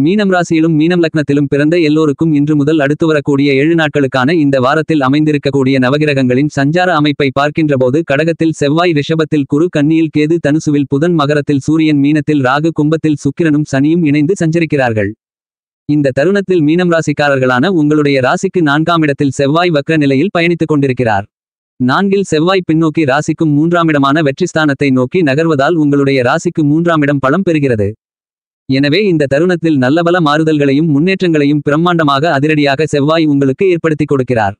மீனம் ராசியிலும் மீனம் லக்னத்திலும் பிறந்த எல்லோருக்கும் இன்று முதல் அடுத்து வரக்கூடிய 7 நாட்களுக்கான இந்த வாரத்தில் அமைந்திருக்கக்கூடிய நவகிரகங்களின் சஞ்சார அமைப்பை பார்க்கின்றபோது கடகத்தில் செவ்வாய், ரிஷபத்தில் குரு, கன்னியில் கேது, தனுசுவில் புதன், மகரத்தில் சூரியன், மீனத்தில் ராகு, கும்பத்தில் சுக்கிரனும் சனியும் இணைந்து சஞ்சரிக்கிறார்கள். இந்த தருணத்தில் மீனம் ராசிக்காரர்களான உங்களுடைய ராசிக்கு 4ஆம் இடத்தில் செவ்வாய் வக்ர நிலையில் பயணித்துக் கொண்டிருக்கிறார். 4இல் செவ்வாய் பின்னோக்கி ராசிக்கும் 3ஆம் இடமான வெற்றிஸ்தானத்தை நோக்கி நகர்வதால் உங்களுடைய ராசிக்கு 3ஆம் இடம் பலம் பெறுகிறது. எனவே இந்த தருணத்தில் நல்லபல மாறுதல்களையும் முன்னேற்றங்களையும் பிரம்மாண்டமாக அதிரடியாக செவ்வாய் உங்களுக்கு ஏற்படுத்திக் கொடுக்கிறார்.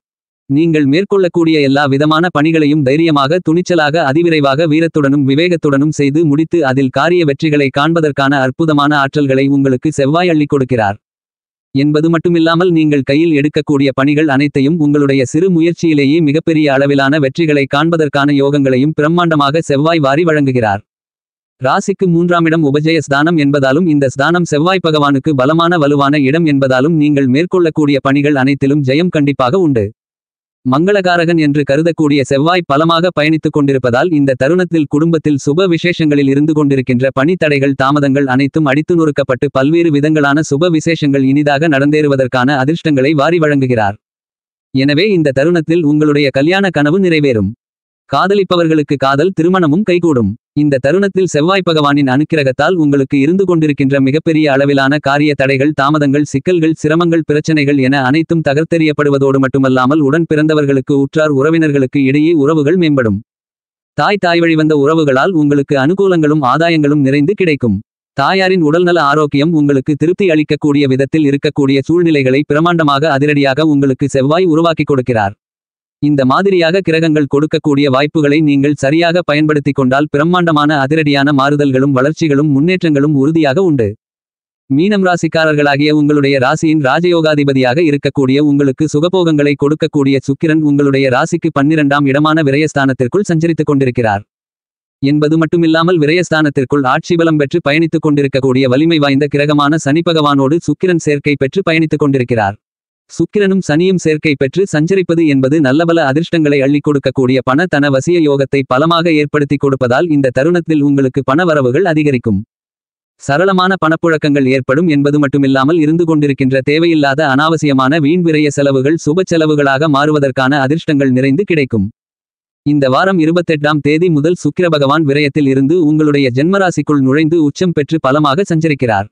நீங்கள் மேற்கொள்ளக்கூடிய எல்லா விதமான பணிகளையும் தைரியமாக, துணிச்சலாக, அதிவிரைவாக, வீரத்துடனும் விவேகத்துடனும் செய்து முடித்து அதில் காரிய வெற்றிகளை காண்பதற்கான அற்புதமான ஆற்றல்களை உங்களுக்கு செவ்வாய் அள்ளிக் கொடுக்கிறார் என்பது மட்டுமில்லாமல் நீங்கள் கையில் எடுக்கக்கூடிய பணிகள் அனைத்தையும் உங்களுடைய சிறு முயற்சியிலேயே மிகப்பெரிய அளவிலான வெற்றிகளை காண்பதற்கான யோகங்களையும் பிரம்மாண்டமாக செவ்வாய் வாரி வழங்குகிறார். ராசிக்கு 3ஆம் இடம் உபஜய ஸ்தானம் என்பதாலும் இந்த ஸ்தானம் செவ்வாய் பகவானுக்கு பலமான வலுவான இடம் என்பதாலும் நீங்கள் மேற்கொள்ளக்கூடிய பணிகள் அனைத்திலும் ஜெயம் கண்டிப்பாக உண்டு. மங்களகாரகன் என்று கருதக்கூடிய செவ்வாய் பலமாக பயணித்துக் கொண்டிருப்பதால் இந்த தருணத்தில் குடும்பத்தில் சுப விசேஷங்களில் இருந்து கொண்டிருக்கின்ற பணி தடைகள், தாமதங்கள் அனைத்தும் அடித்து நொறுக்கப்பட்டு பல்வேறு விதங்களான சுப விசேஷங்கள் இனிதாக நடந்தேறுவதற்கான அதிர்ஷ்டங்களை வாரி வழங்குகிறார். எனவே இந்த தருணத்தில் உங்களுடைய கல்யாண கனவு நிறைவேறும். காதலிப்பவர்களுக்கு காதல், திருமணமும் கைகூடும். இந்த தருணத்தில் செவ்வாய் பகவானின் அனுக்கிரகத்தால் உங்களுக்கு இருந்து கொண்டிருக்கின்ற மிகப்பெரிய அளவிலான காரிய தடைகள், தாமதங்கள், சிக்கல்கள், சிரமங்கள், பிரச்சனைகள் என அனைத்தும் தகர்த்தெறியப்படுவதோடு மட்டுமல்லாமல் உடன் பிறந்தவர்களுக்கு, உற்றார் உறவினர்களுக்கு இடையே உறவுகள் மேம்படும். தாய் வழிவந்த உறவுகளால் உங்களுக்கு அனுகூலங்களும் ஆதாயங்களும் நிறைந்து கிடைக்கும். தாயாரின் உடல்நல ஆரோக்கியம் உங்களுக்கு திருப்தி அளிக்கக்கூடிய விதத்தில் இருக்கக்கூடிய சூழ்நிலைகளை பிரமாண்டமாக அதிரடியாக உங்களுக்கு செவ்வாய் உருவாக்கிக் கொடுக்கிறார். இந்த மாதிரியாக கிரகங்கள் கொடுக்கக்கூடிய வாய்ப்புகளை நீங்கள் சரியாக பயன்படுத்திக் கொண்டால் பிரம்மாண்டமான அதிரடியான மாறுதல்களும் வளர்ச்சிகளும் முன்னேற்றங்களும் உறுதியாக உண்டு. மீனம் ராசிக்காரர்களாகிய உங்களுடைய ராசியின் ராஜயோகாதிபதியாக இருக்கக்கூடிய உங்களுக்கு சுகபோகங்களை கொடுக்கக்கூடிய சுக்கிரன் உங்களுடைய ராசிக்கு 12ஆம் இடமான விரயஸ்தானத்திற்குள் சஞ்சரித்துக் கொண்டிருக்கிறார் என்பது மட்டுமில்லாமல் விரயஸ்தானத்திற்குள் ஆட்சி பலம் பெற்று பயணித்துக் கொண்டிருக்கக்கூடிய வலிமை வாய்ந்த கிரகமான சனி பகவானோடு சுக்கிரன் சேர்க்கை பெற்று பயணித்துக் கொண்டிருக்கிறார். சுக்கிரனும் சனியும் சேர்க்கை பெற்று சஞ்சரிப்பது என்பது நல்லபல அதிர்ஷ்டங்களை அள்ளிக் கொடுக்கக்கூடிய பண தன வசிய யோகத்தை பலமாக ஏற்படுத்தி கொடுப்பதால் இந்த தருணத்தில் உங்களுக்கு பண வரவுகள் அதிகரிக்கும். சரளமான பணப்புழக்கங்கள் ஏற்படும் என்பது மட்டுமில்லாமல் இருந்து கொண்டிருக்கின்ற தேவையில்லாத அனாவசியமான வீண் விரய செலவுகள் சுப செலவுகளாக மாறுவதற்கான அதிர்ஷ்டங்கள் நிறைந்து கிடைக்கும். இந்த வாரம் 28ஆம் தேதி முதல் சுக்கிர பகவான் விரயத்தில் இருந்து உங்களுடைய ஜென்மராசிக்குள் நுழைந்து உச்சம் பெற்று பலமாக சஞ்சரிக்கிறார்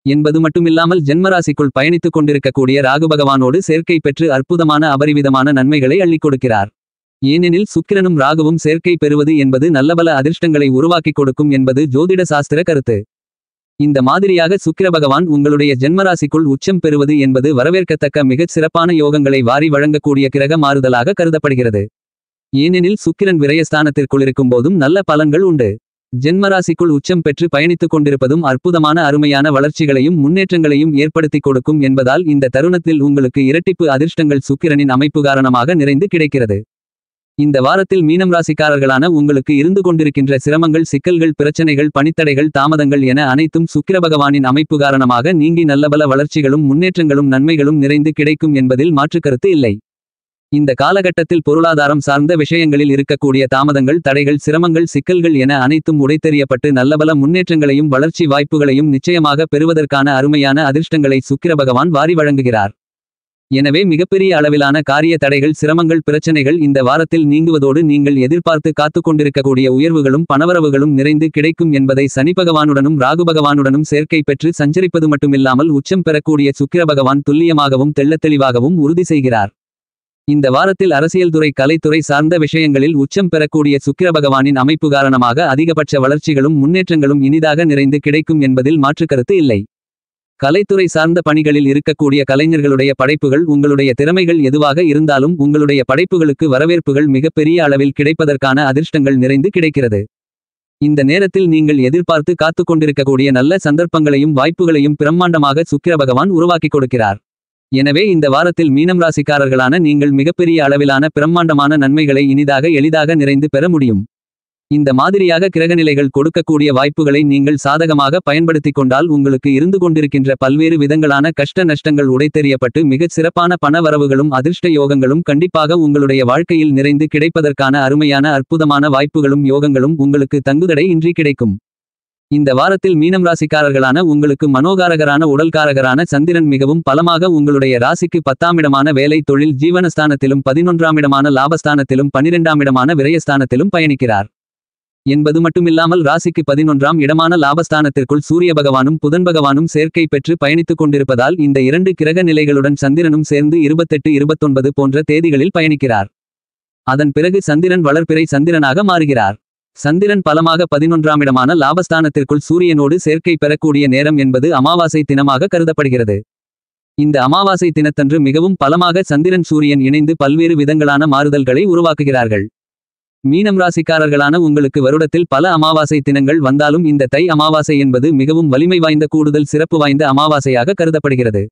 என்பது மட்டுமில்லாமல் ஜென்மராசிக்குள் பயணித்துக் கொண்டிருக்கக்கூடிய ராகு பகவானோடு சேர்க்கை பெற்று அற்புதமான அபரிவிதமான நன்மைகளை அள்ளிக் கொடுக்கிறார். ஏனெனில் சுக்கிரனும் ராகுவும் சேர்க்கை பெறுவது என்பது நல்லபல அதிர்ஷ்டங்களை உருவாக்கிக் கொடுக்கும் என்பது ஜோதிட சாஸ்திர கருத்து. இந்த மாதிரியாக சுக்கிர பகவான் உங்களுடைய ஜென்மராசிக்குள் உச்சம் பெறுவது என்பது வரவேற்கத்தக்க மிகச் சிறப்பான யோகங்களை வாரி வழங்கக்கூடிய கிரக மாறுதலாக கருதப்படுகிறது. ஏனெனில் சுக்கிரன் விரயஸ்தானத்திற்குள் இருக்கும் போதும் நல்ல பலன்கள் உண்டு. ஜென்மராசிக்குள் உச்சம் பெற்று பயணித்துக் கொண்டிருப்பதும் அற்புதமான அருமையான வளர்ச்சிகளையும் முன்னேற்றங்களையும் ஏற்படுத்திக் கொடுக்கும் என்பதால் இந்த தருணத்தில் உங்களுக்கு இரட்டிப்பு அதிர்ஷ்டங்கள் சுக்கிரனின் அமைப்பு காரணமாக நிறைந்து கிடைக்கிறது. இந்த வாரத்தில் மீனம் ராசிக்காரர்களான உங்களுக்கு இருந்து கொண்டிருக்கின்ற சிரமங்கள், சிக்கல்கள், பிரச்சனைகள், பணித்தடைகள், தாமதங்கள் என அனைத்தும் சுக்கிர பகவானின் அமைப்பு காரணமாக நீங்கி நல்லபல வளர்ச்சிகளும் முன்னேற்றங்களும் நன்மைகளும் நிறைந்து கிடைக்கும் என்பதில் மாற்றுக்கருத்து இல்லை. இந்த காலகட்டத்தில் பொருளாதாரம் சார்ந்த விஷயங்களில் இருக்கக்கூடிய தாமதங்கள், தடைகள், சிரமங்கள், சிக்கல்கள் என அனைத்தும் உடைத்தெறியப்பட்டு நல்லபல முன்னேற்றங்களையும் வளர்ச்சி வாய்ப்புகளையும் நிச்சயமாக பெறுவதற்கான அருமையான அதிர்ஷ்டங்களை சுக்கிர பகவான் வாரி வழங்குகிறார். எனவே மிகப்பெரிய அளவிலான காரிய தடைகள், சிரமங்கள், பிரச்சனைகள் இந்த வாரத்தில் நீங்குவதோடு நீங்கள் எதிர்பார்த்து காத்துக் கொண்டிருக்கக்கூடிய உயர்வுகளும் பணவரவுகளும் நிறைந்து கிடைக்கும் என்பதை சனி பகவானுடனும் ராகு பகவானுடனும் சேர்க்கை பெற்று சஞ்சரிப்பது மட்டுமில்லாமல் உச்சம் பெறக்கூடிய சுக்கிர பகவான் துல்லியமாகவும் தெள்ளத்தெளிவாகவும் உறுதி செய்கிறார். இந்த வாரத்தில் அரசியல் துறை, கலைத்துறை சார்ந்த விஷயங்களில் உச்சம் பெறக்கூடிய சுக்கிர பகவானின் அமைப்பு காரணமாக அதிகபட்ச வளர்ச்சிகளும் முன்னேற்றங்களும் இனிதாக நிறைந்து கிடைக்கும் என்பதில் மாற்றுக்கருத்து இல்லை. கலைத்துறை சார்ந்த பணிகளில் இருக்கக்கூடிய கலைஞர்களுடைய படைப்புகள், உங்களுடைய திறமைகள் எதுவாக இருந்தாலும் உங்களுடைய படைப்புகளுக்கு வரவேற்புகள் மிகப்பெரிய அளவில் கிடைப்பதற்கான அதிர்ஷ்டங்கள் நிறைந்து கிடைக்கிறது. இந்த நேரத்தில் நீங்கள் எதிர்பார்த்து காத்துக் கொண்டிருக்கக்கூடிய நல்ல சந்தர்ப்பங்களையும் வாய்ப்புகளையும் பிரம்மாண்டமாக சுக்கிர பகவான் உருவாக்கிக் கொடுக்கிறார். எனவே இந்த வாரத்தில் மீனம் ராசிக்காரர்களான நீங்கள் மிகப்பெரிய அளவிலான பிரம்மாண்டமான நன்மைகளை இனிதாக எளிதாக நிறைந்து பெற முடியும். இந்த மாதிரியாக கிரகநிலைகள் கொடுக்கக்கூடிய வாய்ப்புகளை நீங்கள் சாதகமாக பயன்படுத்திக் கொண்டால் உங்களுக்கு இருந்து கொண்டிருக்கின்ற பல்வேறு விதங்களான கஷ்ட நஷ்டங்கள் உடைத்தெறியப்பட்டு மிகச் சிறப்பான பண வரவுகளும் அதிர்ஷ்ட யோகங்களும் கண்டிப்பாக உங்களுடைய வாழ்க்கையில் நிறைந்து கிடைப்பதற்கான அருமையான அற்புதமான வாய்ப்புகளும் யோகங்களும் உங்களுக்கு தங்குதடை இன்றி கிடைக்கும். இந்த வாரத்தில் மீனம் ராசிக்காரர்களான உங்களுக்கு மனோகாரகரான உடல்காரகரான சந்திரன் மிகவும் பலமாக உங்களுடைய ராசிக்கு 10ஆம் இடமான வேலை தொழில் ஜீவனஸ்தானத்திலும் 11ஆம் இடமான லாபஸ்தானத்திலும் 12ஆம் இடமான விரயஸ்தானத்திலும் பயணிக்கிறார். என்பது மட்டுமில்லாமல் ராசிக்கு 11ஆம் இடமான லாபஸ்தானத்திற்குள் சூரிய பகவானும் புதன் பகவானும் சேர்க்கை பெற்று பயணித்துக் கொண்டிருப்பதால் இந்த 2 கிரக நிலைகளுடன் சந்திரனும் சேர்ந்து 28, 29 போன்ற தேதிகளில் பயணிக்கிறார். அதன் பிறகு சந்திரன் வளர்பிறை சந்திரனாக மாறுகிறார். சந்திரன் பலமாக 11ஆம் இடமான லாபஸ்தானத்திற்குள் சூரியனோடு சேர்க்கை பெறக்கூடிய நேரம் என்பது அமாவாசை தினமாக கருதப்படுகிறது. இந்த அமாவாசை தினத்தன்று மிகவும் பலமாக சந்திரன் சூரியன் இணைந்து பல்வேறு விதங்களான மாறுதல்களை உருவாக்குகிறார்கள். மீனம் ராசிக்காரர்களான உங்களுக்கு வருடத்தில் பல அமாவாசை தினங்கள் வந்தாலும் இந்த தை அமாவாசை என்பது மிகவும் வலிமை வாய்ந்த கூடுதல் சிறப்பு வாய்ந்த அமாவாசையாக கருதப்படுகிறது.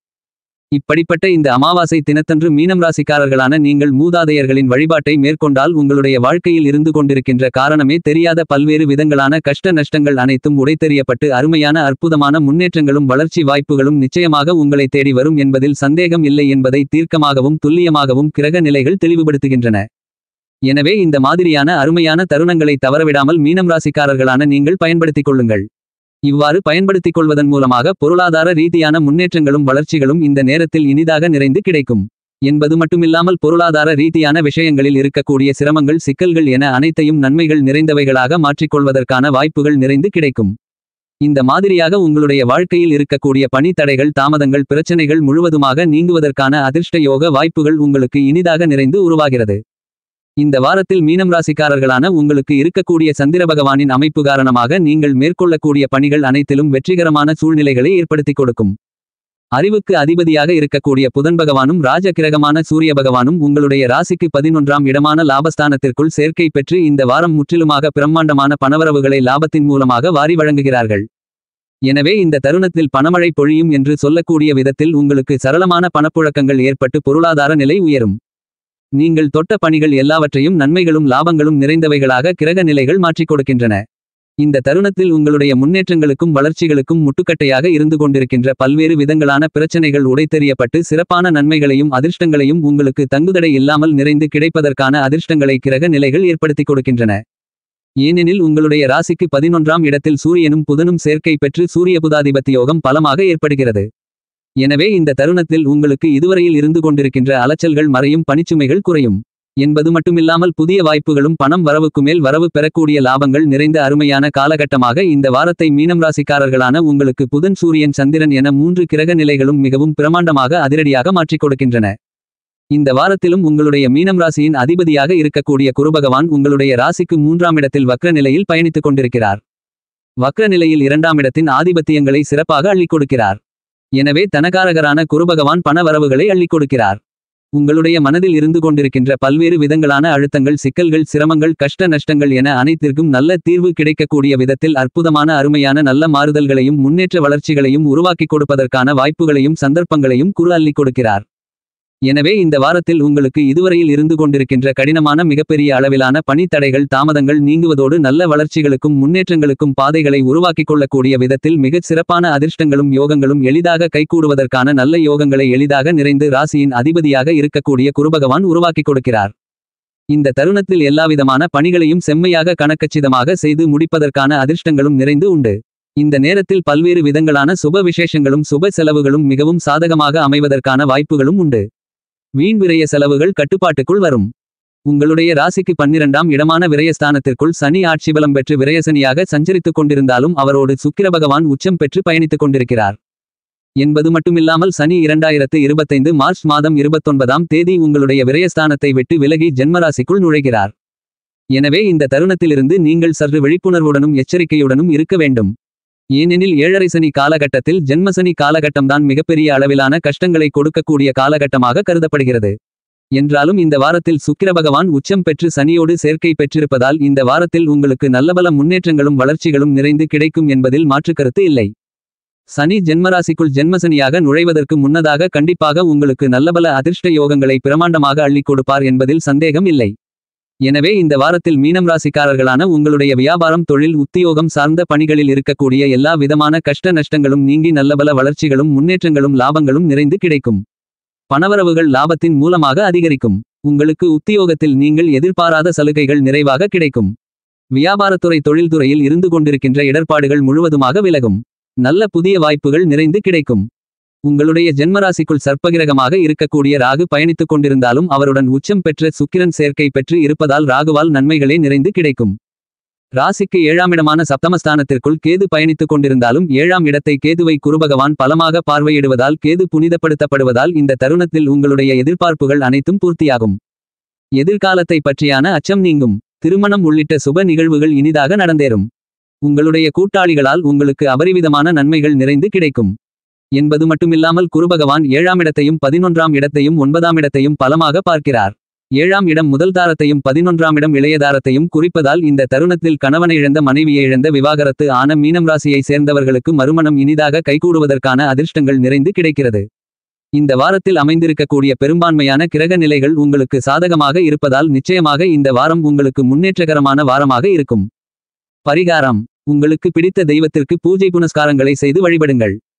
இப்படிப்பட்ட இந்த அமாவாசை தினத்தன்று மீனம் ராசிக்காரர்களான நீங்கள் மூதாதையர்களின் வழிபாட்டை மேற்கொண்டால் உங்களுடைய வாழ்க்கையில் இருந்து கொண்டிருக்கின்ற காரணமே தெரியாத பல்வேறு விதங்களான கஷ்ட நஷ்டங்கள் அனைத்தும் உடைத்தெறியப்பட்டு அருமையான அற்புதமான முன்னேற்றங்களும் வளர்ச்சி வாய்ப்புகளும் நிச்சயமாக உங்களை தேடி வரும் என்பதில் சந்தேகம் இல்லை என்பதை தீர்க்கமாகவும் துல்லியமாகவும் கிரக நிலைகள் தெளிவுபடுத்துகின்றன. எனவே இந்த மாதிரியான அருமையான தருணங்களை தவறவிடாமல் மீனம் ராசிக்காரர்களான நீங்கள் பயன்படுத்திக் கொள்ளுங்கள். இவ்வாறு பயன்படுத்திக் கொள்வதன் மூலமாக பொருளாதார ரீதியான முன்னேற்றங்களும் வளர்ச்சிகளும் இந்த நேரத்தில் இனிதாக நிறைந்து கிடைக்கும். என்பது மட்டுமில்லாமல் பொருளாதார ரீதியான விஷயங்களில் இருக்கக்கூடிய சிரமங்கள் சிக்கல்கள் என அனைத்தையும் நன்மைகள் நிறைந்தவைகளாக மாற்றிக்கொள்வதற்கான வாய்ப்புகள் நிறைந்து கிடைக்கும். இந்த மாதிரியாக உங்களுடைய வாழ்க்கையில் இருக்கக்கூடிய பணி தடைகள் தாமதங்கள் பிரச்சனைகள் முழுவதுமாக நீங்குவதற்கான அதிர்ஷ்ட யோக வாய்ப்புகள் உங்களுக்கு இனிதாக நிறைந்து உருவாகிறது. இந்த வாரத்தில் மீனம் ராசிக்காரர்களான உங்களுக்கு இருக்கக்கூடிய சந்திர பகவானின் அமைப்பு காரணமாக நீங்கள் மேற்கொள்ளக்கூடிய பணிகள் அனைத்திலும் வெற்றிகரமான சூழ்நிலைகளை ஏற்படுத்திக் கொடுக்கும். அறிவுக்கு அதிபதியாக இருக்கக்கூடிய புதன் பகவானும் ராஜ கிரகமான சூரிய பகவானும் உங்களுடைய ராசிக்கு 11ஆம் இடமான லாபஸ்தானத்திற்குள் சேர்க்கை பெற்று இந்த வாரம் முற்றிலுமாக பிரம்மாண்டமான பணவரவுகளை லாபத்தின் மூலமாக வாரி வழங்குகிறார்கள். எனவே இந்த தருணத்தில் பணமழை பொழியும் என்று சொல்லக்கூடிய விதத்தில் உங்களுக்கு சரளமான பணப்புழக்கங்கள் ஏற்பட்டு பொருளாதார நிலை உயரும். நீங்கள் தொட்ட பணிகள் எல்லாவற்றையும் நன்மைகளும் லாபங்களும் நிறைந்தவைகளாக கிரக நிலைகள் மாற்றிக் கொடுக்கின்றன. இந்த தருணத்தில் உங்களுடைய முன்னேற்றங்களுக்கும் வளர்ச்சிகளுக்கும் முட்டுக்கட்டையாக இருந்து கொண்டிருக்கின்ற பல்வேறு விதங்களான பிரச்சனைகள் உடைத்தெறியப்பட்டு சிறப்பான நன்மைகளையும் அதிர்ஷ்டங்களையும் உங்களுக்கு தங்குதடை இல்லாமல் நிறைந்து கிடைப்பதற்கான அதிர்ஷ்டங்களை கிரக நிலைகள் ஏற்படுத்திக் கொடுக்கின்றன. ஏனெனில் உங்களுடைய ராசிக்கு 11ஆம் இடத்தில் சூரியனும் புதனும் சேர்க்கை பெற்று சூரிய புதாதிபத்தி யோகம் பலமாக ஏற்படுகிறது. எனவே இந்த தருணத்தில் உங்களுக்கு இதுவரையில் இருந்து கொண்டிருக்கின்ற அலைச்சல்கள் மறையும் பணிச்சுமைகள் குறையும். என்பது மட்டுமில்லாமல் புதிய வாய்ப்புகளும் பணம் வரவுக்கு மேல் வரவு பெறக்கூடிய லாபங்கள் நிறைந்த அருமையான காலகட்டமாக இந்த வாரத்தை மீனம் ராசிக்காரர்களான உங்களுக்கு புதன் சூரியன் சந்திரன் என 3 கிரக நிலைகளும் மிகவும் பிரமாண்டமாக அதிரடியாக மாற்றிக் கொடுக்கின்றன. இந்த வாரத்திலும் உங்களுடைய மீனம் ராசியின் அதிபதியாக இருக்கக்கூடிய குருபகவான் உங்களுடைய ராசிக்கு 3ஆம் இடத்தில் வக்ர நிலையில் பயணித்துக் கொண்டிருக்கிறார். வக்ர நிலையில் 2ஆம் இடத்தின் ஆதிபத்தியங்களை சிறப்பாக அள்ளிக் கொடுக்கிறார். எனவே தனகாரகரான குருபகவான் பண வரவுகளை அள்ளிக் கொடுக்கிறார். உங்களுடைய மனதில் இருந்து கொண்டிருக்கின்ற பல்வேறு விதங்களான அழுத்தங்கள் சிக்கல்கள் சிரமங்கள் கஷ்ட நஷ்டங்கள் என அனைத்திற்கும் நல்ல தீர்வு கிடைக்கக்கூடிய விதத்தில் அற்புதமான அருமையான நல்ல மாறுதல்களையும் முன்னேற்ற வளர்ச்சிகளையும் உருவாக்கிக் கொடுப்பதற்கான வாய்ப்புகளையும் சந்தர்ப்பங்களையும் குரு அள்ளிக் கொடுக்கிறார். எனவே இந்த வாரத்தில் உங்களுக்கு இதுவரையில் இருந்து கொண்டிருக்கின்ற கடினமான மிகப்பெரிய அளவிலான பணி தடைகள் தாமதங்கள் நீங்குவதோடு நல்ல வளர்ச்சிகளுக்கும் முன்னேற்றங்களுக்கும் பாதைகளை உருவாக்கிக் கொள்ளக்கூடிய விதத்தில் மிகச் சிறப்பான அதிர்ஷ்டங்களும் யோகங்களும் எளிதாக கைகூடுவதற்கான நல்ல யோகங்களை எளிதாக நிறைந்து ராசியின் அதிபதியாக இருக்கக்கூடிய குருபகவான் உருவாக்கிக் கொடுக்கிறார். இந்த தருணத்தில் எல்லாவிதமான பணிகளையும் செம்மையாக கணக்கச்சிதமாக செய்து முடிப்பதற்கான அதிர்ஷ்டங்களும் நிறைந்து உண்டு. இந்த நேரத்தில் பல்வேறு விதங்களான சுப விசேஷங்களும் சுப செலவுகளும் மிகவும் சாதகமாக அமைவதற்கான வாய்ப்புகளும் உண்டு. வீண் விரய செலவுகள் கட்டுப்பாட்டுக்குள் வரும். உங்களுடைய ராசிக்கு 12ஆம் இடமான விரயஸ்தானத்திற்குள் சனி ஆட்சிபலம் பெற்று விரயசனியாக சஞ்சரித்துக் கொண்டிருந்தாலும் அவரோடு சுக்கிர பகவான் உச்சம் பெற்று பயணித்துக் கொண்டிருக்கிறார். என்பது மட்டுமில்லாமல் சனி 2025 மார்ச் மாதம் 29ஆம் தேதி உங்களுடைய விரயஸ்தானத்தை விட்டு விலகி ஜென்மராசிக்குள் நுழைகிறார். எனவே இந்த தருணத்திலிருந்து நீங்கள் சற்று விழிப்புணர்வுடனும் எச்சரிக்கையுடனும் இருக்க வேண்டும். ஏனெனில் 7.5 சனி காலகட்டத்தில் ஜென்மசனி காலகட்டம்தான் மிகப்பெரிய அளவிலான கஷ்டங்களை கொடுக்கக்கூடிய காலகட்டமாக கருதப்படுகிறது. என்றாலும் இந்த வாரத்தில் சுக்கிர பகவான் உச்சம் பெற்று சனியோடு சேர்க்கை பெற்றிருப்பதால் இந்த வாரத்தில் உங்களுக்கு நல்லபல முன்னேற்றங்களும் வளர்ச்சிகளும் நிறைந்து கிடைக்கும் என்பதில் மாற்றுக்கருத்து இல்லை. சனி ஜென்மராசிக்குள் ஜென்மசனியாக நுழைவதற்கு முன்னதாக கண்டிப்பாக உங்களுக்கு நல்லபல அதிர்ஷ்ட யோகங்களை பிரமாண்டமாக அள்ளிக் கொடுப்பார் என்பதில் சந்தேகம் இல்லை. எனவே இந்த வாரத்தில் மீனம் ராசிக்காரர்களான உங்களுடைய வியாபாரம் தொழில் உத்தியோகம் சார்ந்த பணிகளில் இருக்கக்கூடிய எல்லா விதமான கஷ்ட நஷ்டங்களும் நீங்கி நல்லபல வளர்ச்சிகளும் முன்னேற்றங்களும் லாபங்களும் நிறைந்து கிடைக்கும். பணவரவுகள் லாபத்தின் மூலமாக அதிகரிக்கும். உங்களுக்கு உத்தியோகத்தில் நீங்கள் எதிர்பாராத சலுகைகள் நிறைவாக கிடைக்கும். வியாபாரத்துறை தொழில்துறையில் இருந்து கொண்டிருக்கின்ற இடர்பாடுகள் முழுவதுமாக விலகும். நல்ல புதிய வாய்ப்புகள் நிறைந்து கிடைக்கும். உங்களுடைய ஜென்மராசிக்குள் சர்ப்பகிரகமாக இருக்கக்கூடிய ராகு பயணித்துக் கொண்டிருந்தாலும் அவருடன் உச்சம் பெற்ற சுக்கிரன் சேர்க்கை பெற்று இருப்பதால் ராகுவால் நன்மைகளே நிறைந்து கிடைக்கும். ராசிக்கு 7ஆம் இடமான சப்தமஸ்தானத்திற்குள் கேது பயணித்துக் கொண்டிருந்தாலும் 7ஆம் இடத்தை கேதுவை குருபகவான் பலமாக பார்வையிடுவதால் கேது புனிதப்படுத்தப்படுவதால் இந்த தருணத்தில் உங்களுடைய எதிர்பார்ப்புகள் அனைத்தும் பூர்த்தியாகும். எதிர்காலத்தை பற்றியான அச்சம் நீங்கும். திருமணம் உள்ளிட்ட சுப நிகழ்வுகள் இனிதாக நடந்தேறும். உங்களுடைய கூட்டாளிகளால் உங்களுக்கு அபரிவிதமான நன்மைகள் நிறைந்து கிடைக்கும் என்பது மட்டுமில்லாமல் குருபகவான் 7ஆம் இடத்தையும் 11ஆம் இடத்தையும் 9ஆம் இடத்தையும் பலமாக பார்க்கிறார். 7ஆம் இடம் முதல் தாரத்தையும் 11ஆம் இடம் இளையதாரத்தையும் குறிப்பதால் இந்த தருணத்தில் கணவனை இழந்த மனைவியை இழந்த விவாகரத்து ஆன மீனம் ராசியை சேர்ந்தவர்களுக்கு மறுமணம் இனிதாக கைகூடுவதற்கான அதிர்ஷ்டங்கள் நிறைந்து கிடைக்கிறது. இந்த வாரத்தில் அமைந்திருக்கக்கூடிய பெரும்பான்மையான கிரக நிலைகள் உங்களுக்கு சாதகமாக இருப்பதால் நிச்சயமாக இந்த வாரம் உங்களுக்கு முன்னேற்றகரமான வாரமாக இருக்கும். பரிகாரம்: உங்களுக்கு பிடித்த தெய்வத்திற்கு பூஜை புனஸ்காரங்களை செய்து வழிபடுங்கள்.